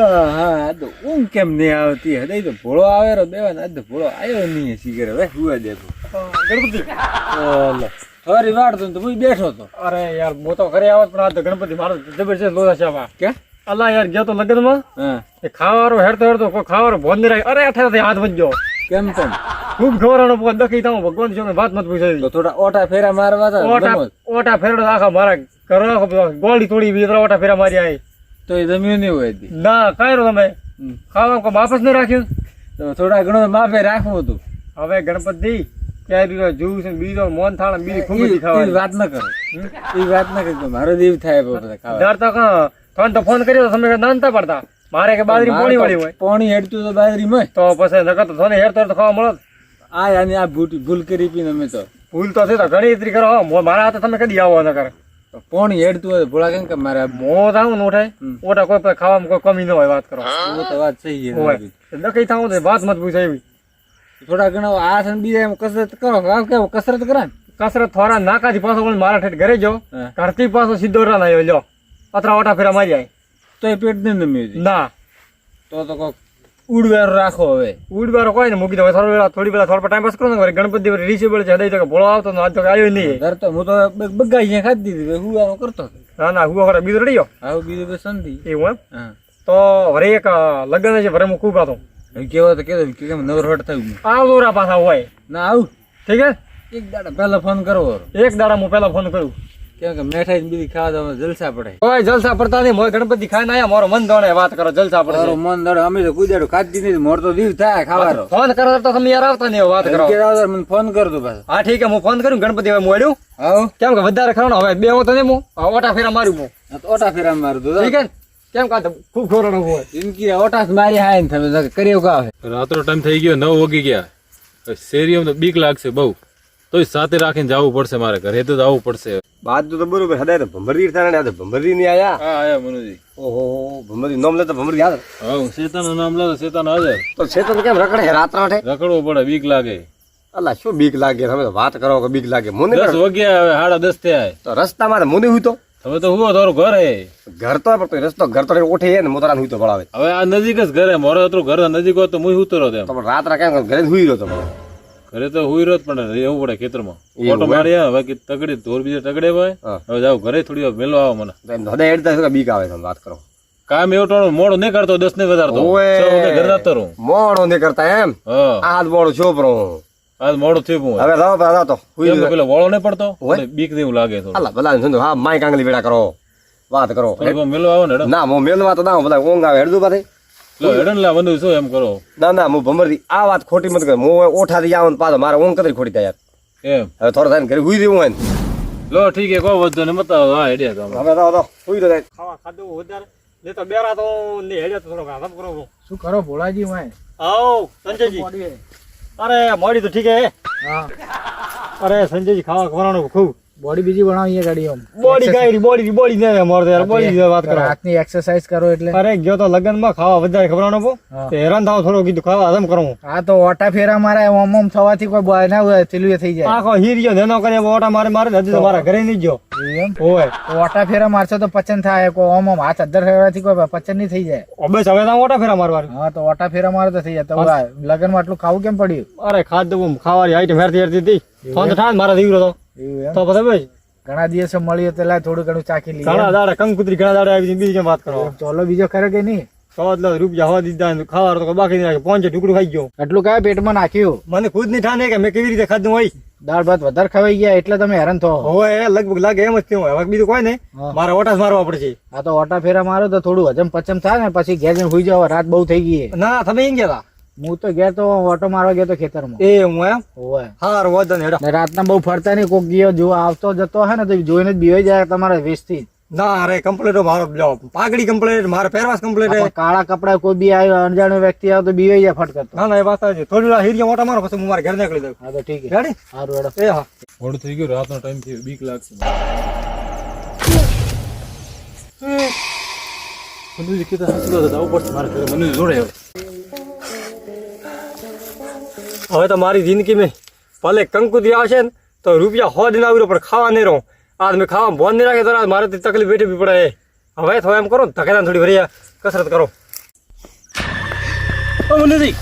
હા આ તો ઊંઘ કેમ નહીં આવતી હદય તો ભોળો આવેલો દેવાને આજ તો ભોળો આવ્યો નહીં શીખર હવે હુવા દેતો ગણપતિ ફરી વાળતો ને તો હું બેઠો હતો. અરે યાર હું તો ઘરે આવત પણ આ તો ગણપતિ મારો જબરજસ્ત લોધા છે આમાં કે અલ્લા યાર ગયો તો લગ્નમાં હા એ ખાવાનો હેરતો હેરતો કોઈ ખાવાનો ભોન નહીં રાખે અરે અઠાથી હાથ વજ્યો કેમ તેમ ખૂબ ખવરાનો દખી તા ભગવાન છે વાત મત પૂછાય તો થોડા ઓટા ફેરા મારવા હતા ઓટા ફેરડો આખા મારા ઘર ગોળી તોડી બી ઓટા ફેરા મારી આવી તો એ જમ્યું નહીં હોય તી. ના કઈ રો તમે ખાવા કોઈ માપ જ નહીં રાખ્યું તો થોડા ઘણો માપે રાખવું હતું. હવે ગણપતિ ક્યારે જૂસ બીજો મોન થાળ બીજી ખૂબ ઈ ખાવા વાત ન કરો એ વાત ન કરો મારો દીવ થાય બધા ખાવા ડર તો તને તો ફોન કર્યો તમે નાનતા પડતા મારે કે બાજરી પોણી વાળી હોય પોણી હેડતું તો બાજરી માં તો પછી નકર તો તને હેરતો તો ખાવા મળે આ આની આ ભૂલ કરી પીને અમે તો ભૂલ તો થઈ તો ઘણી ઇતરી કરો મારા હાથે તમે કદી આવો નકર પોણી હેડતું હોય ભોળા કેમ કે મારે મો થાવ ને ઉઠાય ઓટા કોઈ પણ ખાવામાં કોઈ કમી ન હોય વાત કરો તો વાત સહી હોય છે. નકઈ થાવ તો વાત મત પૂછાય એવી થોડા ઘણા આ છે ને બીજા એમ કસરત કરો કેવો કસરત કરે ને કસરત થોડા નાકાથી પાછો વળી મારા ઠેઠ ઘરે જો હા. ઘરથી પાછો સીધો રા આવ્યો લ્યો અતરા ઓટા ફેરા મારી જાય તો એ પેટ ને નમ્યું ના તો કોક ઉડવેર રાખો હવે ઉડવારો કોઈ ને મૂકી દો થોડી પેલા થોડા ટાઈમ પાસ કરો ને ગણપતિ રીચેબલ છે હૃદય તો ભોળો આવતો ને આજ તો આવ્યો નહીં ઘર તો હું તો બગાઈ ખાધી દીધી હું આનો કરતો હતો. ના ના હું વખત બીજો રડ્યો આવું બીજું બસ શાંતિ. એવું એમ હા તો વરે એક લગ્ન છે વરે હું ખૂબ હતો હવે કેવો તો કેતો કે કેમ નવરહટ થયું આ દોરા પાછા હોય ના આવું ઠીક હે એક દાડા પહેલા ફોન કરવો એક દાડા હું પેલા ફોન કરું કેમ કે મેઠાઈ ને બીજી ખાવા તો જલસા પડે. કોઈ જલસા પડતા નહીં મોય ગણપતિ ખાઈને આયા મારો મન દોડે વાત કરો જલસા પડે તારું મન દડે અમે તો કુદાડું ખાધી નહીં મોર તો દીવ થાય ખાવાનો. ફોન કરો તો તમે યાર આવતા નહીં વાત કરો મને ફોન કરતો પાછો. હા ઠીક હે હું ફોન કર્યું ગણપતિ હવે મોડ્યું આવો કેમ કે વધારે ખાવાનો હવે બે તો નહીં હું ઓટા ફેરા માર્યું હું આ તો ઓટા ફેરા મારું તો ઠીક હે કેમ કા ખૂબ ખોરાનો હોય જિંદગી ઓટા જ મારી હાય ને તમે કર્યો કા હવે રાતનો ટાઈમ થઈ ગયો 9 વાગી ગયા શેરીઓમાં તો બીક લાગશે બહુ તોય સાથે રાખીને જવું પડશે મારે ઘરે તો જવું પડશે. બાદ તો બરોબર હદાય તો ભમરી થાય ને ભમરી ની આયા હા આયા મનુજી. ઓહો ભમરી નામ લેતા ભમરી યાદ હા શેતાનું નામ લો શેતાન હાજર. તો છેતર કેમ રખડે હે રાત રાઠે રખડવું પડે બીક લાગે. અલા શું બીક લાગે તમે તો વાત કરો કે બીક લાગે મુને 10 વાગ્યા હવે 10:30 થયા. તો રસ્તામાં મુને હું તો હવે તો હું તારું ઘર હે ઘર તો પણ રસ્તો ઘર તો ઓઠે હે ને મોતરાન હુઈ તો પડાવે હવે આ નજીક જ ઘરે મારો અત્રું ઘર નજીક હોત તો હું ઉતરો તેમ તો પણ રાત રા કેમ ઘરે હુઈ રહ્યો તમે ઘરે તો હુઈ રહ્યો જ પણ રહેવું પડે ખેતરમાં ફોટો માર્યા હવે કે તગડી ધોર બીજે તગડે હોય હવે જાવ ઘરે થોડી વાર મેલો આવો મને તો એમ હદાય હેડતા બીક આવે તમે વાત કરો કામ એવું ટાણું મોડું નહીં કરતો 10 ને વધારતો ઓએ. 6 વાગે ઘરે જતો રહું. મોડો નહીં કરતા એમ હા આ મોડો છોપરો આજ મોડું થયું હું હવે રાવ તો હુઈ કેમ પેલો વાળો નહીં પડતો ઓય. મને બીક જેવું લાગે થોડું. અલા ભલા સંધો હા માય કાંગલી વેડા કરો વાત કરો થોડુંક આમ મેલો આવો ને હેડો. ના હું મેલવા તો ના બધા ઊંઘ આવે હેડતું પાછી લો હેડો ને લા બંધુ શું એમ કરો ના ના હું ભમરથી આ વાત ખોટી મત કર હું ઓઠાથી આવું પાછો મારે ઊંઘ કતરી ખોટી થાય યાર એમ હવે થોડો થાય ને ઘરે હુઈ દેવું હોય ને લો ઠીક હે કો વધો ને મત હા હેડ્યા તો હવે તો હુઈ તો જાય ખાવા ખાધું વધારે નહીં તો બેરા તો નહીં હેડે તો થોડો આરામ કરો શું કરો ભોળાજી ભાઈ? આવો સંજયજી અરે મોડી તો ઠીક હે અરે સંજયજી ખાવા ખવડાવવાનું ખૂબ બોડી બીજી બનાવીએ ગાડીઓ બોડી ગાડી બોડી ને મારતો યાર બોડી વાત કરો રાતની એક્સરસાઇઝ કરો એટલે અરે ગયો તો લગનમાં ખાવા વધારે ખવડાવવાનો પો તે હેરાન થાવ થોડો કીધું ખાવા આરામ કરું આ તો ઓટા ફેરા મારે ઓમ ઓમ થવાથી કોઈ ના હોય પેલું થઈ જાય આખો હીરિયો ધેનો કરે ઓટા મારે હજી તો મારા ઘરે નહીં ગયો એમ હોય તો ઓટા ફેરા મારશો તો પચન થાય કોઈ ઓમ ઓમ હાથ અદ્ધર ફેરવાથી કોઈ પચન નહીં થઈ જાય બસ હવે તો ઓટા ફેરા મારવાનું હા તો ઓટા ફેરા મારે તો થઈ જાય તો લગન માં આટલું ખાવું કેમ પડ્યું અરે ખાધું ખાવાની આઈટમ હેરતી હતી ફોન તો થાય મારા દીકરો તો એવું એમ તો પછી ભાઈ ઘણા દિવસે મળીએ તો થોડું ઘણું ચાખી લઈએ ઘણા દાડા કંકુતરી ઘણા દાડા આવી બીજી જેમ વાત કરો ચોલો બીજો ખરે કે નહીં 100 રૂપિયા હવા દીધા ખાવા તો બાકી નહીં રાખ્યું 5 ટુકડું ખાઈ ગયો એટલું કયા પેટમાં નાખ્યું મને ખુદ નહીં ઠાને કે મેં કેવી રીતે ખાધું હોય દાળ ભાત વધારે ખવાઈ ગયા એટલે તમે હેરાન થો હવે લગભગ લાગે એમ જ થયું હવે બીજું કોઈ નહીં મારે ઓટા જ મારવા પડશે આ તો ઓટા ફેરા મારો તો થોડું હજમ પચમ થાય ને પછી ઘેર જઈને સુઈ જાવ રાત બહુ થઈ ગઈ ના તમે એમ ગયા હું તો ગયા તો ઓટો મારવા ગયો તો ખેતરમાં એ હું એમ ઓય હાર વધો ને હેડો ને રાતના બહુ ફરતા નહીં કોક ગયો જો આવતો જતો હે ને તો જોઈને જ બીવાઈ જાય તમારે વેસ્ટથી ના અરે કમ્પ્લેટ મારો પાઘડી કમ્પ્લેટ મારે પહેરવાસ કમ્પ્લેટ કાળા કપડા કોઈ બી આવ્યો અણજાણો વ્યક્તિ આવે તો બીવાઈ જાય ફટ કરતો ના ના એ વાત છે થોડી હીરિયા મોટા મારો પછી હું મારા ઘર નીકળી દઉં હા તો ઠીક છે રેડી સારું હેડો એ હા મોડું થઈ ગયું રાતનો ટાઈમ થયો બીક લાગશે મનુજી કીધું હાચું તો જવું પડશે મારે ઘરે મનુજી જોડે હવે તો મારી જિંદગી મેં ભલે કંકુતરી આવશે ને તો રૂપિયા 100 દિન આવી પણ ખાવા નહીં રહું આજ મેં ખાવા બોન નહીં રાખે તો મારે તકલીફ બેઠી પડે હવે તો એમ કરો ધકેલા થોડી ભરી કસરત કરો ઓ મનુજી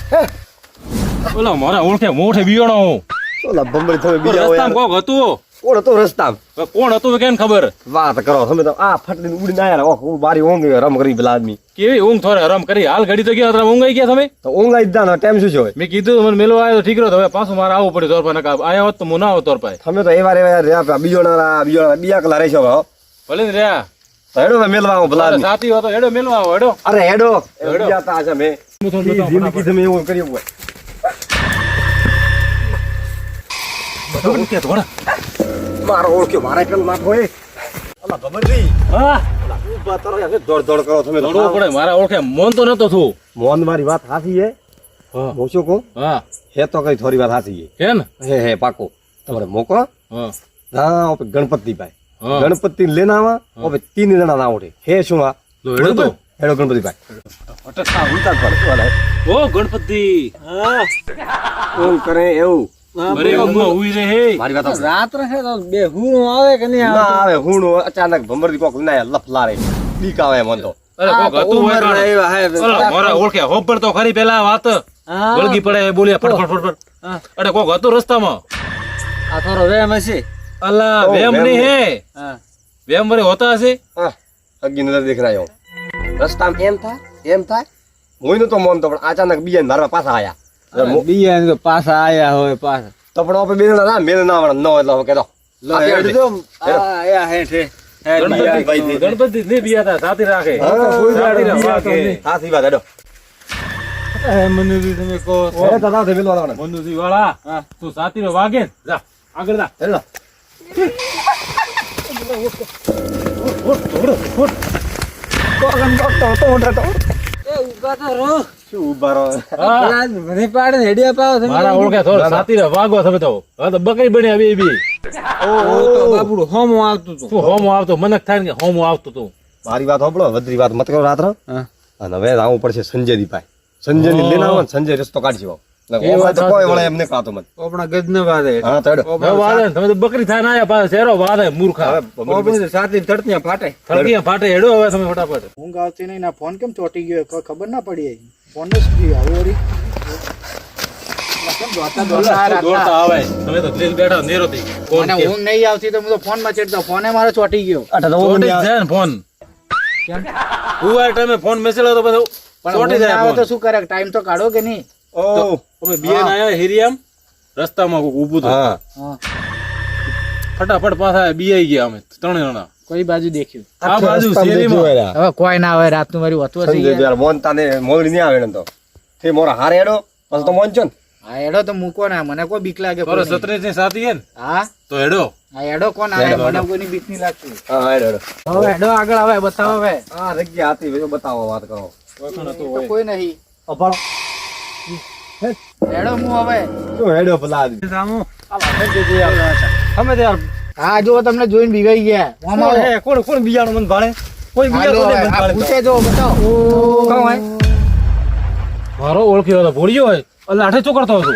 ઓલા મારા ઓળખે મોઢે બિયાણો હું ઓલા ભમરી તમે બીજા હોય રસ્તામાં કોક હતું કોણ હતો રસ્તામાં હવે કોણ હતું કેમ ખબર વાત કરો તમે તો આ ફટલીને ઉડીને આયા ઓહ બારી ઊંઘ રમ કરી પેલા આદમી કેવી ઊંઘ થોડે હરામ કરી હાલ ઘડી તો ગયા તમે ઊંઘાઈ ગયા તમે તો ઊંઘ આવી જ ટાઈમ શું છે હવે? મેં કીધું મને મેલો આવ્યો તો ઠીક રહ્યો હવે પાછું મારે આવવું પડ્યું તોરપા નકા આયા હોત તો હું ના આવો તોરપાય તમે તો એવા રહ્યા બીજો બીજા કલા રહેશો હવે, હો. ભલે ને રહ્યા તો હેડો હવે મેલવા આવો પેલા આદમી. સાથી હતો હેડો મેલો આવો હેડો અરે હેડો હેડો. બીજા તા છે મેં જિંદગી તમે એવું કર્યું હોય મારો ઓળખ્યો મારા પેલું નાખ હોય અલા ભમરજી હા ઊભા કરો યાર, દોડ દોડ કરો તમે તો. દોડવું પડે મારા ઓળખે મોન તો નતો થયું મોહન મારી વાત સાચી છે હા હું શું કહું હા હે તો કઈ થોડી વાત સાચી હે ને છે હે પાકો તમારે મોકો હા હા ઓપે ગણપતિ ભાઈ હા ગણપતિ લેના આવા ઓપે 3 જણા ના ઉઠે હે શું આ લો હેડો તો હેડો ગણપતિ ભાઈ અટકા ઉતાર પડે શું હાલે? ઓ ગણપતિ ઓમ કરે એવું અરે ઊંઘમાં હુઈ રે હે મારી વાત સાંભળો. રાત રહે તો બે હુરું આવે કે નહીં ના આવે આવે હું અચાનક ભમરદી કોક ના લફલા રે બીક આવે મન તો અરે કોક હતું હોય કાણે. અલા, મારા ઓળખે હોબર તો ખરી પેલા વાત વળગી પડે એ બોલ્યા ફટ ફટ ફટ ફટ. અરે કોક હતું રસ્તામાં આ થોડો વેમ હશે અલા ઓ, વેમ વેમ નહીં હે હા વેમ વરે હોતા હશે હા અગી નજર દેખ રહ્યો રસ્તામાં એમ થાય હું નતો મોન તો પણ અચાનક બીજા મારવા પાછા આયા બીજા તો પાછા આયા હોય પાછા તો પણ આપણે બે જણા ના મેલ ના આવડે ન એટલે હવે કહેતો લો હેડ જો આયા હેઠે ગણપતિ ગણપતિ ને બિયા હતા સાથે રાખે હા, સાથે રાખે. સાચી વાત હેડો મનુજી તમે કહો હે દાદા તે મેલવા લાવવાના. મનુજી વાળા તું સાથી નો વાગે ને. જા આગળ જા હેડો એ ઉભા તો રહો શું ઉભા રહો હા. પેલા મને પાડે ને હેડિયા પાવો તમે મારા ઓળખે થોડો સાથી નો વાગો તમે તો હવે તો બકરી બની આવી બી ઓ તો બાપડું હોમું આવતું હતું તું હોમો આવતો મને થાય ને કે હોમો આવતો તું મારી વાત સાંભળો વધરી વાત મત કરો રાત્રે હા. અને હવે આવવું પડશે સંજય દીપાઈ સંજય ની લઈને આવો ને સંજય રસ્તો કાઢજો એ વાત તો કોઈ સાચી. વળે એમને કાતો મત આપણા ગજનો વાદે હા તો હેડો હવે વાદે ને, તમે તો બકરી થાય ના આયા પાછા શેરો વાદે મૂર્ખા હવે ભમરડી ઓપણ સાથી તડતિયા ફાટે થળકીયા ફાટે હેડો હવે તમે ફટાફટ ઊંઘ આવતી નહીં ના ફોન કેમ ચોટી ગયો કોઈ ખબર ના પડી ફોન જ ગયો આવું વળી. કેમ દોડતા દોડતા આ રાતના? દોડતા આવે તમે તો દિલ બેઠા નેરો થઈ કોણ મને કે? ઊંઘ નહીં આવતી તો હું તો ફોન માં ચડતો ફોને મારો ચોટી ગયો ચોટી જ જાય ને ફોન ઉવા ટાઈમે ફોન મેસેજ તો પછી પણ ચોટી ઊંઘ ના જાય આવે ફોન. તો શું કરે ટાઈમ તો કાઢો કે નહીં ઓ અમે બિયાન આયા હિરિયામ રસ્તામાં કોક ઊભું હતું હા હા. ફટાફટ પાછા બિયાઈ ગયા અમે ત્રણે જણા કોઈ બાજુ દેખ્યું આ બાજુ શેરીમાં હવે કોઈ ના આવે રાતનું મારી વતું હશે સંજય યાર મોનતા ને મોડી નહીં આવે ને તો તે મોરા હારે હેડો પછી તો મોન છો ને હા એડો તો મૂકો ના મને કોઈ બીક લાગે મારો કોઈની. 37 ની સાથી હે ને હા તો હેડો હા એડો કોણ આવે મને કોઈની બીક નહીં લાગતી હા હેડો હેડો હવે એડો આગળ આવે બતાવો હવે હા જગ્યા હતી ભાઈ બતાવો વાત કરો તો કોઈ નહીં અપાડો એડો હું હવે શું હેડો પેલા આદમી? રામુ અમે તો યાર હા જો તમને જોઈને બીવાઈ ગયા આમ આવો. હે, કોણ કોણ બીજાનું મન ભાળે કોઈ બીજા હાલો કોને હવે, મન આ ભાળે પૂછે જો બતાવો કોણ હોય મારો ઓળખ્યો હતો ભોળ્યો હોય એટલે આઠે ચોકડતો હતો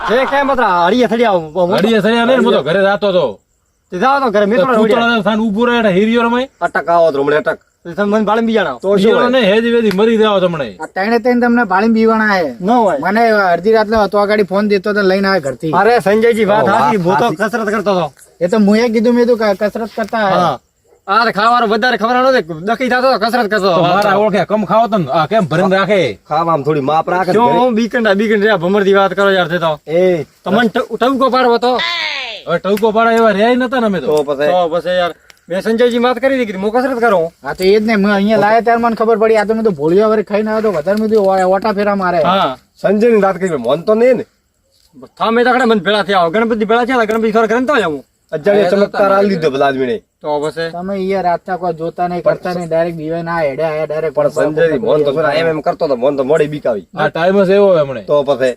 જે કેમ બતા હળીએ થડી આવું અડીએ સળિયા નહીં ને, હું તો ઘરે જાતો હતો તે જાવ તો ઘરે મિત્રો કૂતરા સાન ઊભું રહે એટલે હિરિયો રમાય અટક આવો તો હમણાં અટક તમે મને ભાળે બીજા ના તો શું હિરિયો હોય? ને હેજી વેજી મરી જાવ તમને આ ત્રણે ત્રણ તમને ભાળીને બીવાના હે ન હોય મને અડધી રાત હતો આગળ ફોન દેતો તો લઈને આવે ઘરથી અરે સંજયજી વાત ઓ, વાત હાચી હું તો હાચી. કસરત કરતો હતો એ તો મુએ કીધું મેં તું કસરત કરતા હે હા આ ખાવાનું વધારે ખબર નહોતી દખી થતો હતો, કસરત કરતો તો હતો. મારા ઓળખે કમ ખાવો તો આ કેમ ભરીને રાખે ખાવામાં થોડી માપ રાખે જો ઘરે. હું બીકંડા રહ્યા ભમરથી વાત કરો યાર તે તો એ તમને ટવકો પાડવો તો હવે ટવકો પાડા એવા રહ્યા નતા ને અમે તો તો પછી તો પછી યાર મેં સંજયજી વાત કરી દીધી હું કસરત કરું હા તો એ જ ને મેં અહીંયા લાયા ત્યારે મને ખબર પડી આ તો મેં તો ભોળિયા વરે ખાઈને આવ્યો તો વધારે મેં ઓટા ફેરા મારે હા સંજય ની વાત કરી મોન તો નહીં ને થામે તકડે મને ભેળા થયા ગણપતિ ભેળા થયા ગણપતિ થોડા ઘરે તો આવું અજાણ્યા ચમત્કાર આ લીધો પેલા આદમીને તો પછી તમે અહીંયા રાતના કોઈ જોતા નહીં કરતા નહીં ડાયરેક્ટ બીવાય ના હેડે આયા ડાયરેક્ટ પણ સંજય મોન તો પેલા એમ કરતો તો મોન તો મોડી બીકાવી આ ટાઈમ જ એવો હોય હમણે તો પછી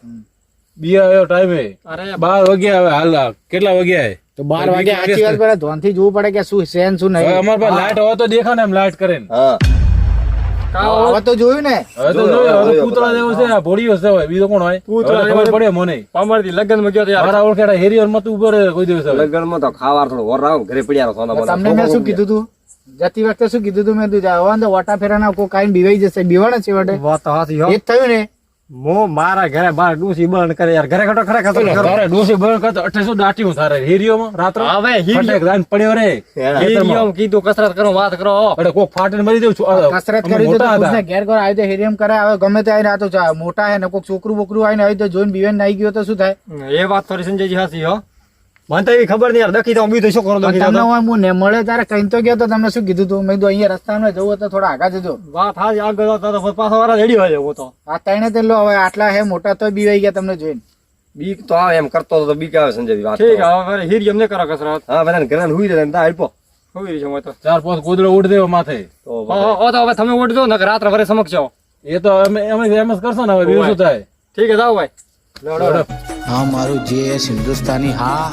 બિયા આવ્યો ટાઈમે અરે 12 વાગ્યા હવે હાલ કેટલા વાગ્યા હે? તો 12 વાગે આખી વાત પેલા ધોનથી જોવું પડે કે શું છે ને શું હવે નહીં અમારી પાસે લાઈટ હોય તો દેખા ને એમ લાઈટ કરે ને હા હવે તો જોયું ને હવે તો જોયો હવે તો પૂતળા જેવો છે આ ભોળિયો છે હવે બીજો કોણ હોય પૂતળા હવે તો ખબર પડે મને પામરથી લગ્ન માં ગયો તો યાર મારા ઓળખેડા હેરિયર માં તું ઉભો રહે કોઈ દિવસ હવે લગન માં તો ખાવા થોડું ઓર રાવ ઘરે પડ્યા રહો સોના તમને મેં શું કીધું તું જતી વખતે શું કીધું તું મેં તું જવાનું તો ઓટા ફેરાના કોઈ કાઈ બીવાઈ જશે બીવાણ છે વડે વાત તો હાચી હો એ જ થયું ને મો મારા ઘરે બાર ડૂસી બંધ કરે યાર ઘરે ખટો ખરે ખતો તારે ડોસી બળ કરતો 2800 દાટ્યું તારે હીરિયોમાં રાત્રે હવે ફટેક લાઈન પડ્યો રે હીરિયમ કીધું કસરત કરો વાત કરો અરે કોક ફાટીને મરી દેવું છું કસરત અમે કરી તો મોટા હતા. પૂછને ઘેર ઘર આવી તો હિરિયમ કરે હવે ગમે તે આવીને આ તો મોટા હે ને કોઈક છોકરું બોકરું આવીને આવી તો જોઈને બીવેન નાઈ ગયો તો શું થાય? એ વાત થોડી સંજયજી હાસી હો મને તો એવી ખબર નહીં યાર દખી તો બીજું શું કરો દખી તમને હું ને મળે ત્યારે કઈ તો ગયો તો તમને શું કીધું તું? મેં કીધું અહીંયા રસ્તામાં જવું હોય તો થોડા આગા જજો. વાત હાજી આગળ જતા તો પાછો વાળા રેડી હોય હું તો આ તઈને તે લો હવે આટલા હે મોટા તો બીવાઈ ગયા તમને જોઈને. બીક તો આવે એમ કરતો હતો તો બીક આવે સંજય વાત ઠીક હવે હીરિયમ ને કરો કસરત હા બધાને ઘરે હુઈ રહે તા હેડપો હોઈ રહી છે હું તો 4-5 કોદળો ઉડ દેવો માથે તો ઓ તો હવે તમે ઓઢજો ને રાત્રે વરે સમક્ષ જાઓ એ તો અમે એમ જ કરશો ને હવે બીજું શું થાય ઠીક છે જાઓ ભાઈ લડો. હા મારું જે હિન્દુસ્તાની હા